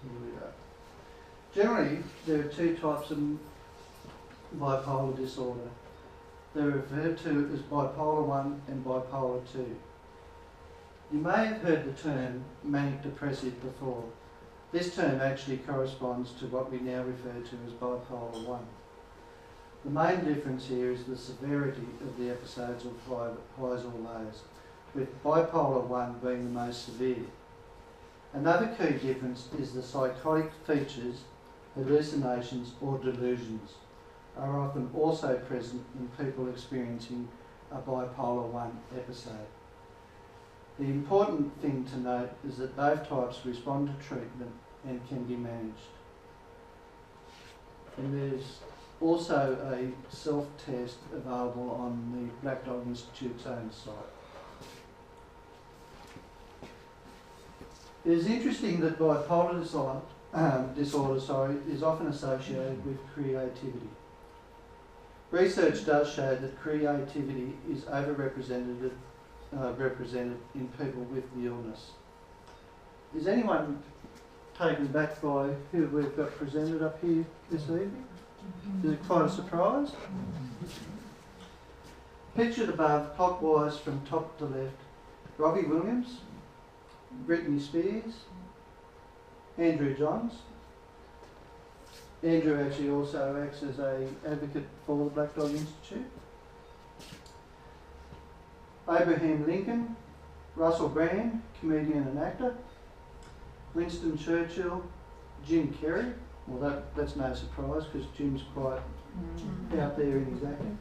Here we go. Generally, there are two types of bipolar disorder. They're referred to as bipolar 1 and bipolar 2. You may have heard the term manic depressive before. This term actually corresponds to what we now refer to as bipolar 1. The main difference here is the severity of the episodes of highs or lows, with bipolar 1 being the most severe. Another key difference is the psychotic features, hallucinations or delusions are often also present in people experiencing a bipolar 1 episode. The important thing to note is that both types respond to treatment and can be managed. And there's also a self-test available on the Black Dog Institute's own site. It is interesting that bipolar disorder is often associated with creativity. Research does show that creativity is overrepresented represented in people with the illness. Is anyone taken back by who we've got presented up here this evening? Is it quite a surprise? Pictured above, clockwise from top to left, Robbie Williams, Britney Spears, Andrew Johns. Andrew actually also acts as an advocate for the Black Dog Institute. Abraham Lincoln, Russell Brand, comedian and actor, Winston Churchill, Jim Carrey. Well, that's no surprise because Jim's quite out there in his acting.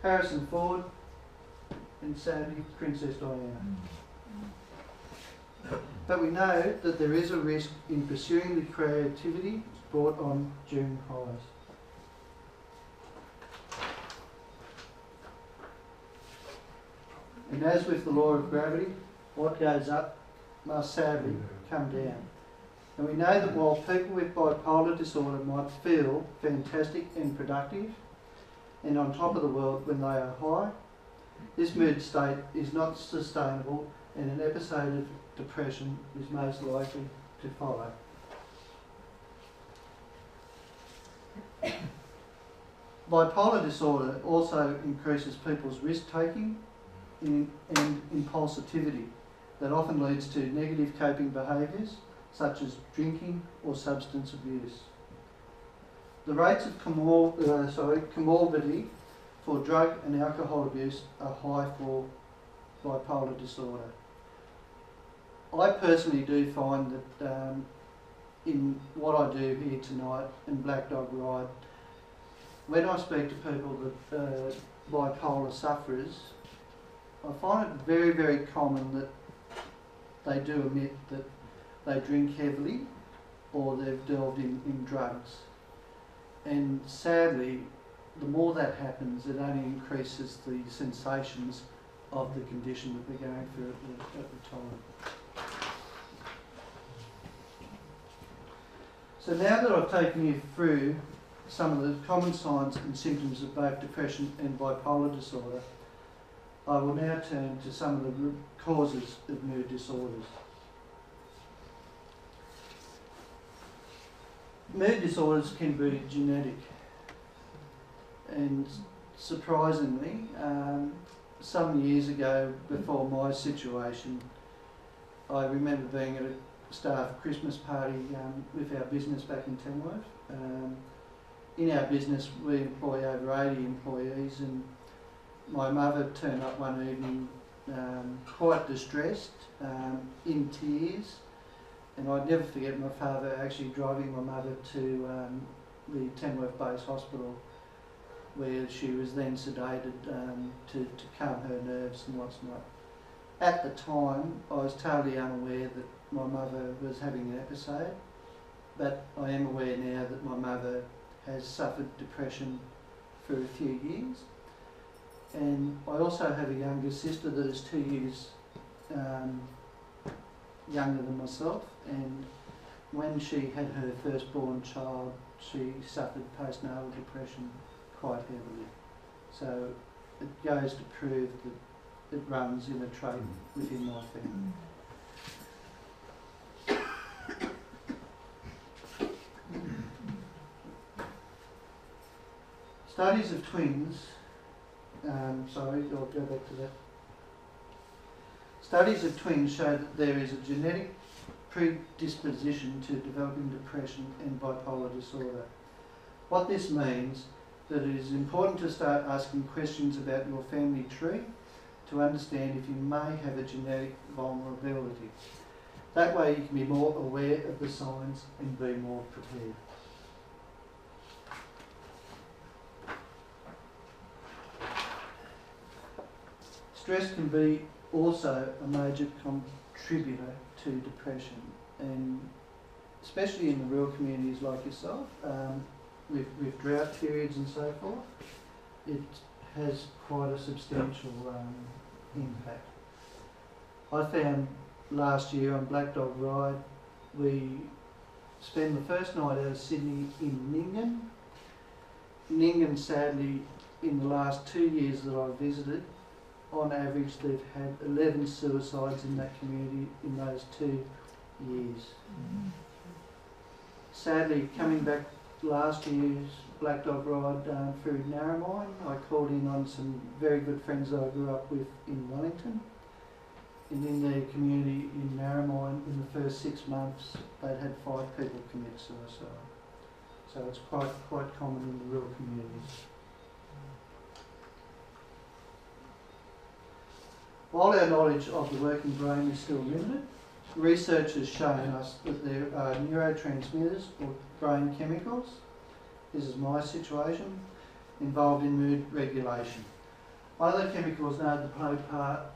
Harrison Ford, and sadly Princess Diana. But we know that there is a risk in pursuing the creativity brought on during highs. And as with the law of gravity, what goes up must sadly come down. And we know that while people with bipolar disorder might feel fantastic and productive and on top of the world when they are high, this mood state is not sustainable and an episode of depression is most likely to follow. Bipolar disorder also increases people's risk-taking and impulsivity that often leads to negative coping behaviours such as drinking or substance abuse. The rates of comorbidity for drug and alcohol abuse are high for bipolar disorder. I personally do find that in what I do here tonight in Black Dog Ride, when I speak to people that bipolar sufferers, I find it very, very common that they do admit that they drink heavily or they've delved in drugs. And sadly, the more that happens, it only increases the sensations of the condition that they're going through at the time. So now that I've taken you through some of the common signs and symptoms of both depression and bipolar disorder, I will now turn to some of the root causes of mood disorders. Mood disorders can be genetic, and surprisingly, some years ago before my situation, I remember being at a staff Christmas party with our business back in Tamworth. In our business we employ over 80 employees, and my mother turned up one evening quite distressed, in tears, and I'd never forget my father actually driving my mother to the Tamworth Base Hospital, where she was then sedated to calm her nerves and what's not. At the time, I was totally unaware that my mother was having an episode, but I am aware now that my mother has suffered depression for a few years. And I also have a younger sister that is 2 years younger than myself, and when she had her firstborn child, she suffered postnatal depression quite heavily. So it goes to prove that it runs in a trait within my family. Studies of twins, sorry, I'll go back to that. Studies of twins show that there is a genetic predisposition to developing depression and bipolar disorder. What this means that it is important to start asking questions about your family tree to understand if you may have a genetic vulnerability. That way you can be more aware of the signs and be more prepared. Stress can be also a major contributor to depression, and especially in the rural communities like yourself, with drought periods and so forth, it has quite a substantial impact. I found last year on Black Dog Ride, we spent the first night out of Sydney in Nyngan. Nyngan, sadly, in the last 2 years that I've visited, on average they've had 11 suicides in that community in those 2 years. Mm-hmm. Sadly, coming back last year's Black Dog Ride through Narromine, I called in on some very good friends that I grew up with in Wellington. And in their community in Narromine, in the first 6 months, they'd had 5 people commit suicide. So it's quite common in the rural communities. While our knowledge of the working brain is still limited, research has shown us that there are neurotransmitters or brain chemicals, this is my situation, involved in mood regulation. Other chemicals known to play a part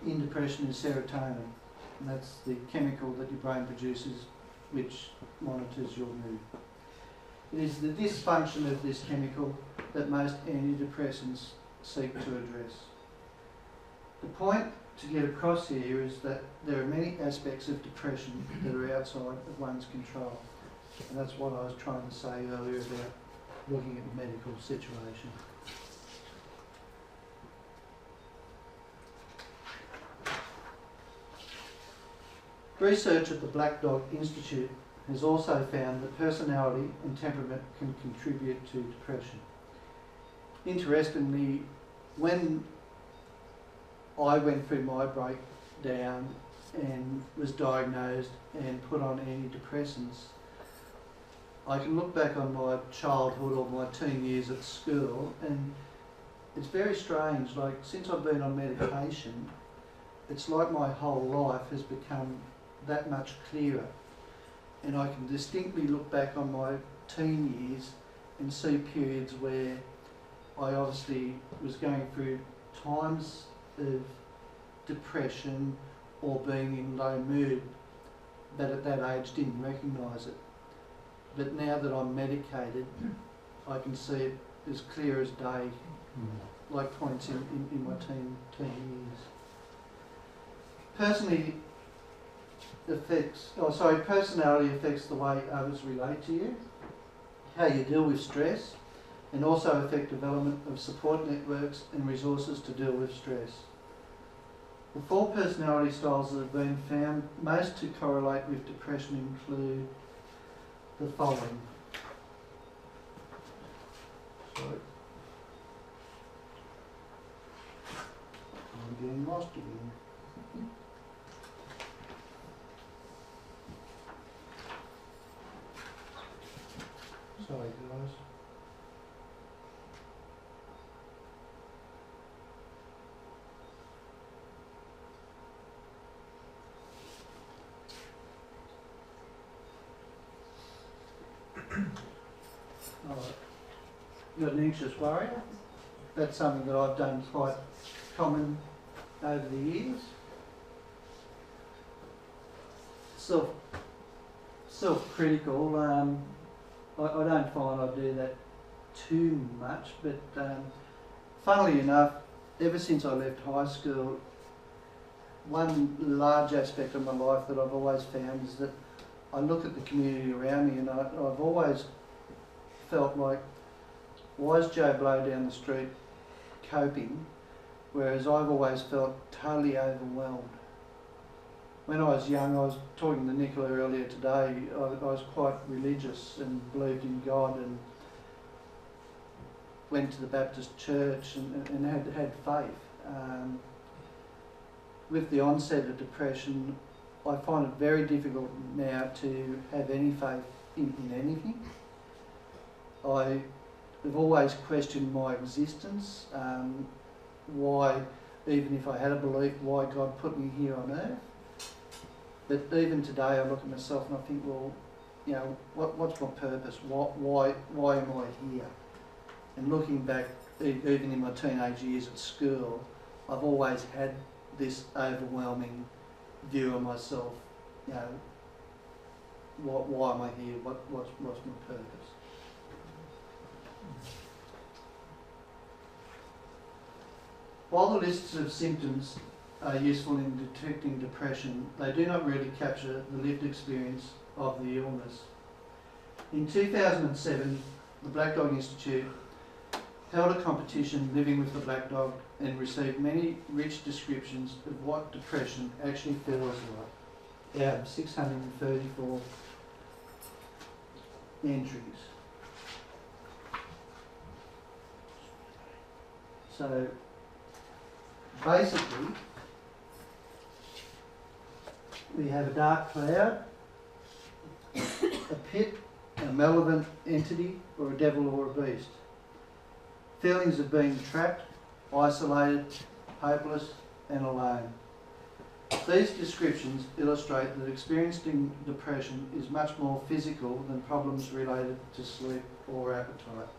in depression is serotonin, and that's the chemical that your brain produces which monitors your mood. It is the dysfunction of this chemical that most antidepressants seek to address. The point to get across here is that there are many aspects of depression that are outside of one's control, and that's what I was trying to say earlier about looking at the medical situation. Research at the Black Dog Institute has also found that personality and temperament can contribute to depression. Interestingly, when I went through my breakdown and was diagnosed and put on antidepressants, I can look back on my childhood or my teen years at school, and it's very strange. Like, since I've been on medication, it's like my whole life has become that much clearer, and I can distinctly look back on my teen years and see periods where I obviously was going through times of depression or being in low mood, but at that age didn't recognise it. But now that I'm medicated, I can see it as clear as day, like points in my teen years. Personality affects the way others relate to you, how you deal with stress, and also affect development of support networks and resources to deal with stress. The 4 personality styles that have been found most to correlate with depression include the following. Sorry. I'm getting lost again. Sorry guys. Alright. You're an anxious worrier. That's something that I've done quite common over the years. Self-critical, I don't find I do that too much, but funnily enough, ever since I left high school, one large aspect of my life that I've always found is that I look at the community around me, and I've always felt like, why is Joe Blow down the street coping, whereas I've always felt totally overwhelmed. When I was young, I was talking to Nicola earlier today, I was quite religious and believed in God, and went to the Baptist church and had faith. With the onset of depression, I find it very difficult now to have any faith in anything. I have always questioned my existence, why, even if I had a belief, why God put me here on earth. But even today I look at myself and I think, well, you know, what's my purpose? Why am I here? And looking back, even in my teenage years at school, I've always had this overwhelming view of myself. You know, why am I here? What's my purpose? While the lists of symptoms are useful in detecting depression, they do not really capture the lived experience of the illness. In 2007, the Black Dog Institute held a competition, Living with the Black Dog, and received many rich descriptions of what depression actually feels like out of 634 entries. So basically, we have a dark cloud, a pit, a malevolent entity, or a devil or a beast. Feelings of being trapped, isolated, hopeless, and alone. These descriptions illustrate that experiencing depression is much more physical than problems related to sleep or appetite.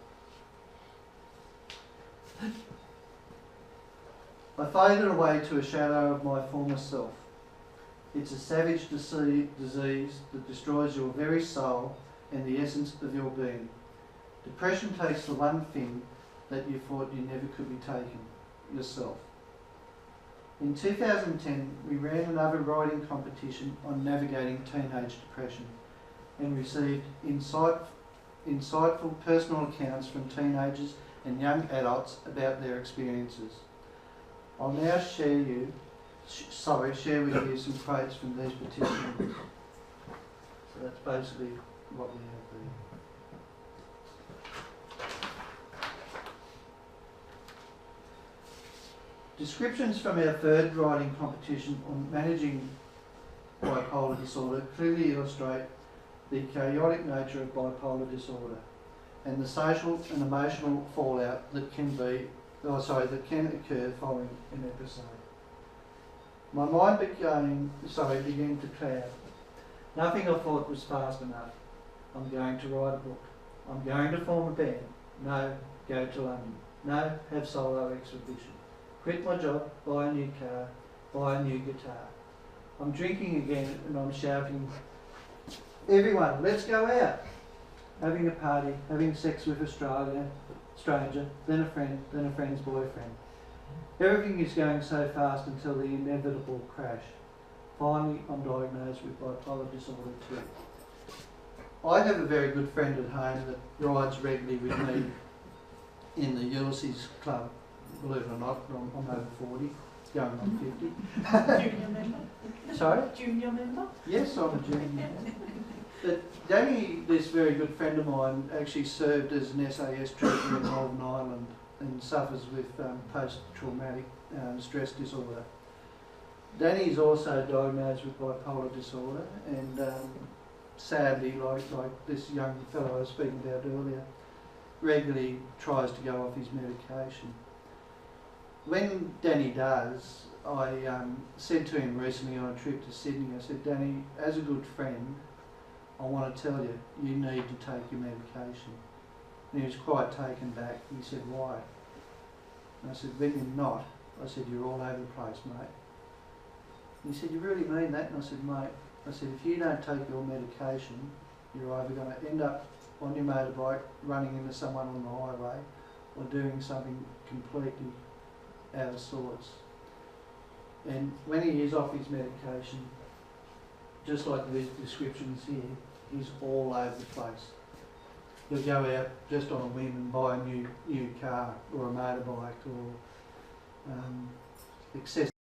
I faded away to a shadow of my former self. It's a savage disease that destroys your very soul and the essence of your being. Depression takes the one thing that you thought you never could be taken, yourself. In 2010, we ran another writing competition on navigating teenage depression and received insightful personal accounts from teenagers and young adults about their experiences. I'll now share with you some quotes from these participants. So that's basically what we have there. Descriptions from our third writing competition on managing bipolar disorder clearly illustrate the chaotic nature of bipolar disorder and the social and emotional fallout that can occur following an episode. My mind began to cloud. Nothing I thought was fast enough. I'm going to write a book. I'm going to form a band. No, go to London. No, have solo exhibition. Quit my job, buy a new car, buy a new guitar. I'm drinking again and I'm shouting, everyone, let's go out. Having a party, having sex with a stranger, then a friend's boyfriend. Everything is going so fast until the inevitable crash. Finally, I'm diagnosed with bipolar disorder 2. I have a very good friend at home that rides regularly with me in the Ulysses Club. Believe it or not, I'm over 40, going on 50. Junior member? Sorry? Junior member? Yes, I'm a junior member. But Danny, this very good friend of mine, actually served as an SAS trooper in Northern Ireland and suffers with post-traumatic stress disorder. Danny is also diagnosed with bipolar disorder and sadly, like this young fellow I was speaking about earlier, regularly tries to go off his medication. When Danny does, I said to him recently on a trip to Sydney, I said, Danny, as a good friend, I want to tell you, you need to take your medication. And he was quite taken back. He said, why? And I said, when you're not, I said, you're all over the place, mate. And he said, you really mean that? And I said, mate, I said, if you don't take your medication, you're either going to end up on your motorbike running into someone on the highway or doing something completely out of sorts. And when he is off his medication, just like these descriptions here, he's all over the place. He'll go out just on a whim and buy a new car or a motorbike or excessive